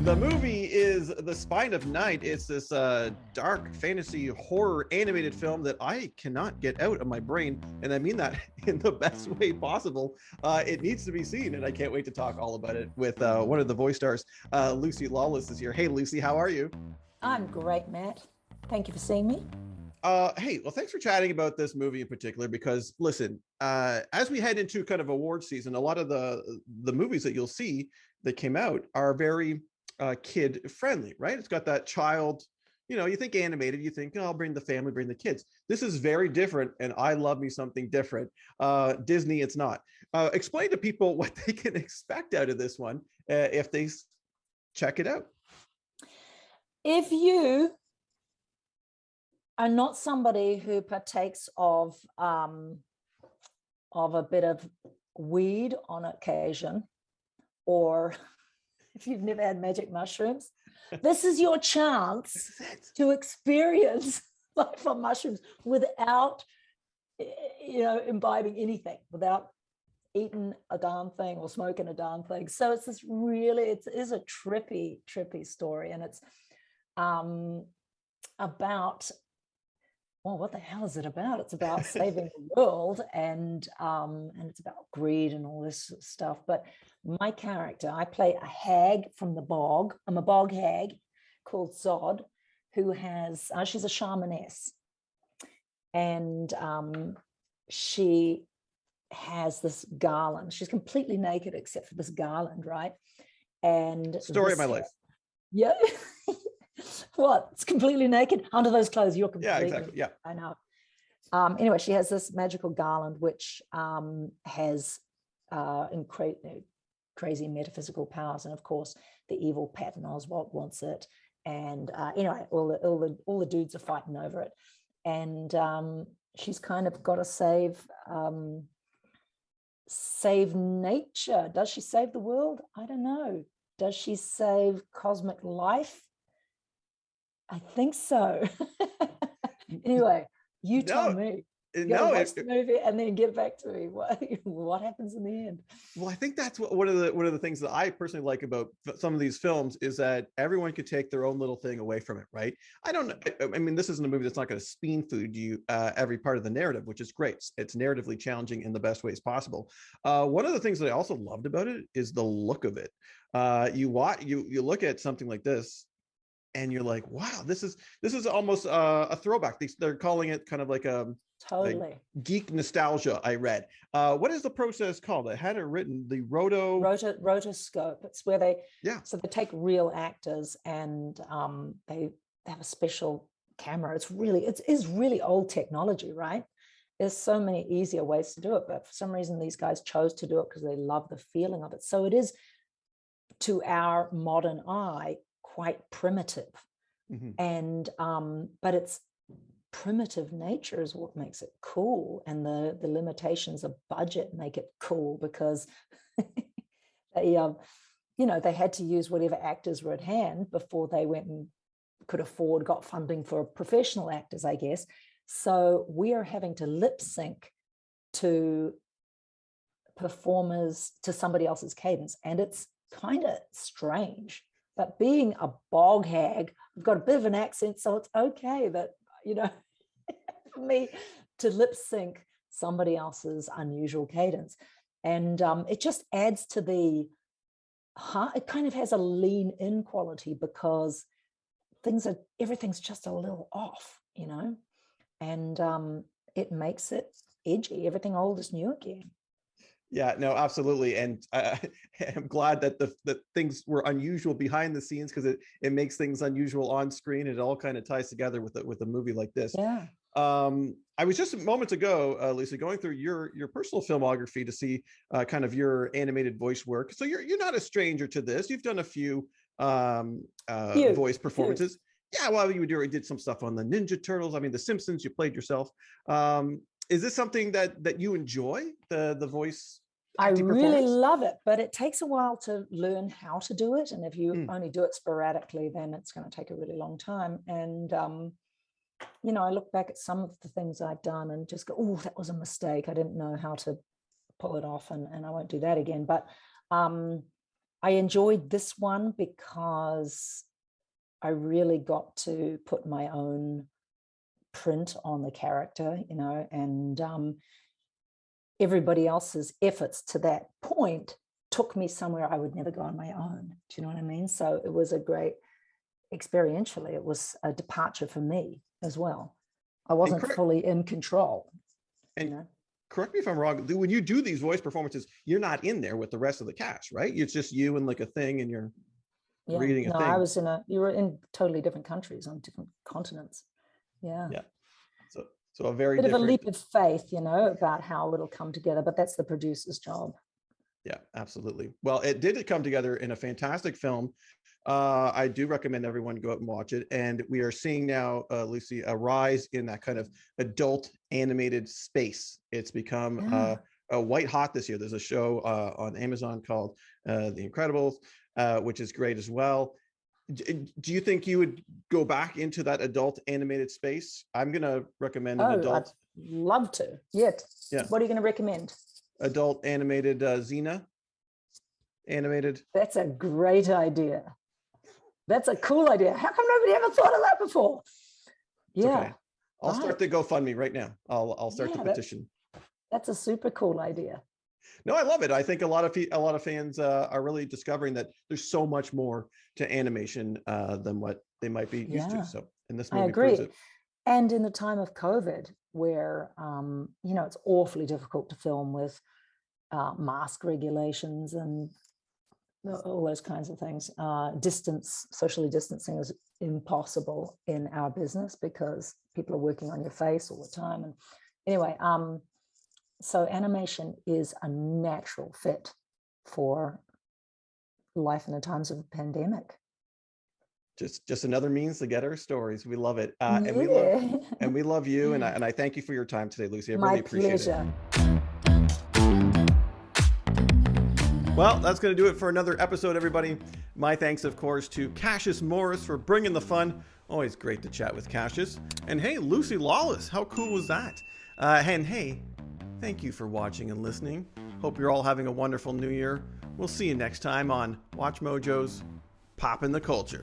The movie is The Spine of Night. It's this dark fantasy horror animated film that I cannot get out of my brain. And I mean that in the best way possible. It needs to be seen, and I can't wait to talk all about it with one of the voice stars. Lucy Lawless is here. Hey, Lucy, how are you? I'm great, Matt. Thank you for seeing me. Hey, well, thanks for chatting about this movie in particular, because listen, as we head into kind of award season, a lot of the movies that you'll see that came out are very kid friendly, right? It's got that child, you think animated, you think, oh, I'll bring the family, bring the kids. This is very different, and I love me something different. Disney, it's not. Explain to people what they can expect out of this one if they check it out. If you are not somebody who partakes of a bit of weed on occasion, or if you've never had magic mushrooms, this is your chance to experience life on mushrooms without, imbibing anything, without eating a darn thing or smoking a darn thing. So it's this really, it is a trippy story, and it's about, well, what the hell is it about? It's about saving the world, and it's about greed and all this stuff. But my character, I play a hag from the bog. I'm a bog hag called Zod, who has, she's a shamaness. And she has this garland. She's completely naked except for this garland, right? And story of my life. Yeah. What? It's completely naked under those clothes. You're completely. Yeah, exactly. Yeah, I know. Anyway, she has this magical garland which has crazy metaphysical powers, and of course, the evil Patton Oswalt wants it, and all the dudes are fighting over it, and she's kind of got to save nature. Does she save the world? I don't know. Does she save cosmic life? I think so. Anyway, you tell me. Watch the movie and then get back to me. What happens in the end? Well, I think that's one of the things that I personally like about some of these films is that everyone could take their own little thing away from it, right? I don't know. I mean, this isn't a movie that's not going to spoon food you every part of the narrative, which is great. It's narratively challenging in the best ways possible. One of the things that I also loved about it is the look of it. You look at something like this, and you're like, wow, this is almost a throwback. They're calling it kind of like a totally geek nostalgia. I read. What is the process called? I had it written, the rotoscope. It's where they so they take real actors and they have a special camera. It's really old technology, right? There's so many easier ways to do it, but for some reason these guys chose to do it because they love the feeling of it. So it is, to our modern eye, quite primitive. Mm-hmm. And but it's primitive nature is what makes it cool, and the limitations of budget make it cool, because they had to use whatever actors were at hand before they went and got funding for professional actors, I guess. So we are having to lip sync to performers to somebody else's cadence, and it's kind of strange. But being a bog hag, I've got a bit of an accent, so it's okay that, for me to lip sync somebody else's unusual cadence. And it just adds to it kind of has a lean in quality, because everything's just a little off, and it makes it edgy. Everything old is new again. Yeah, no, absolutely. And I'm glad that the things were unusual behind the scenes, because it makes things unusual on screen. It all kind of ties together with a movie like this. Yeah. I was just moments ago, Lisa, going through your personal filmography to see kind of your animated voice work. So you're not a stranger to this. You've done a few voice performances. Yeah, well, you did some stuff on the Ninja Turtles. I mean, The Simpsons, you played yourself. Is this something that you enjoy, the voice? I really love it, but it takes a while to learn how to do it. And if you only do it sporadically, then it's going to take a really long time. And, I look back at some of the things I've done and just go, oh, that was a mistake. I didn't know how to pull it off, and I won't do that again. But I enjoyed this one because I really got to put my own print on the character, and everybody else's efforts to that point took me somewhere I would never go on my own. Do you know what I mean? So it was a great, experientially, it was a departure for me as well. I wasn't fully in control. And correct me if I'm wrong, when you do these voice performances, you're not in there with the rest of the cast, right? It's just you and like a thing, and you're reading a thing. I was you were in totally different countries on different continents. Yeah. So a very bit different... of a leap of faith, about how it'll come together, but that's the producer's job. Yeah, absolutely. Well, it did come together in a fantastic film. I do recommend everyone go out and watch it. And we are seeing now, Lucy, a rise in that kind of adult animated space. It's become a white hot this year. There's a show on Amazon called The Incredibles, which is great as well. Do you think you would go back into that adult animated space? I'm going to recommend an adult. I'd love to. Yeah. What are you going to recommend? Adult animated Xena. Animated. That's a great idea. That's a cool idea. How come nobody ever thought of that before? Yeah. Okay. I'll start the GoFundMe right now. I'll start the petition. That's a super cool idea. No, I love it. I think a lot of fans are really discovering that there's so much more to animation than what they might be used to. So, in this movie, I agree. And in the time of COVID, where it's awfully difficult to film with mask regulations and all those kinds of things. Socially distancing is impossible in our business because people are working on your face all the time. And anyway, so animation is a natural fit for life in the times of a pandemic. Just another means to get our stories. We love it. And we love you. And I thank you for your time today, Lucy. I really appreciate it. Well, that's going to do it for another episode, everybody. My thanks, of course, to Cassius Morris for bringing the fun. Always great to chat with Cassius. And hey, Lucy Lawless, how cool was that? And hey, thank you for watching and listening. Hope you're all having a wonderful new year. We'll see you next time on Watch Mojo's Poppin' the Culture.